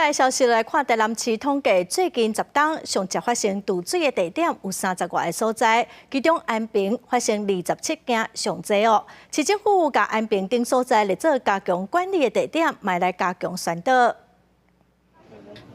来消息来看，台南市统计最近10天上接发生堵水的地点有30外个所在，其中安平发生27件上济哦。市政府甲安平等所在列做加强管理的地点，卖来加强宣导。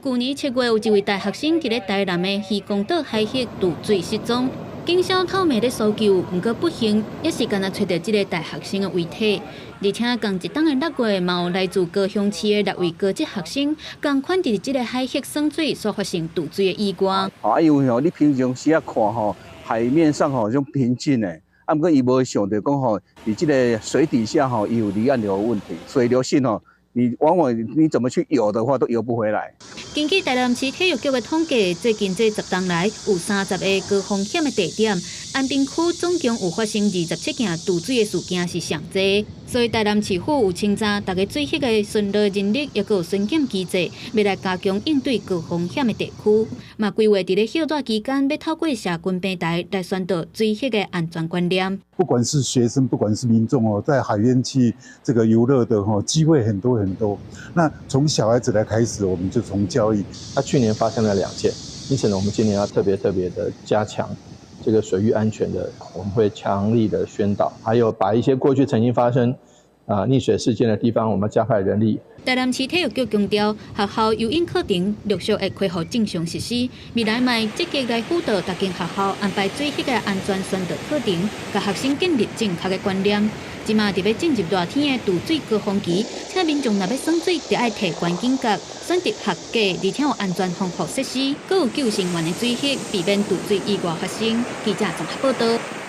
去年7月，有一位大学生伫咧台南的渔光岛海域渡水失踪。警消透明的搜救，不过不幸，也是敢若找到这个大学生的遗体。而且，同一档的6月，嘛有来自高雄市的6位高职学生，同款伫这个海域耍水所发生渡水的意外。因为你平常时看海面上种平静的，不过伊无想到讲伫这个水底下伊有离岸流的问题，水流性你往往你怎么去游的话，都游不回来。根据台南市体育局的统计，最近这10天来有30个高风险的地点，安平区总共有发生27件渡水的事件是上济。所以台南市府有清查大家水域的巡逻人力，也有巡检机制，要来加强应对高风险的地区。嘛，规划伫咧休热期间，要透过社群平台来宣导水域的安全观念。不管是学生，不管是民众在海边去这个游乐的机会很多很多。那从小孩子来开始，我们就从教育。去年发生了2件，因此呢，我们今年要特别的加强这个水域安全的，我们会强力的宣导，还有把一些过去曾经发生溺水事件的地方，我们加派人力。台南市体育局强调，学校游泳课程陆续会恢复正常实施，未来卖积极来辅导各间学校安排水域的安全宣导课程，甲学生建立正确的观念。即马伫要进入热天的渡水高峰期，请民众若要耍水，就要提环境觉，选择合格而且有安全防护设施，佮有救生员的水域，避免渡水意外发生。记者综合报道。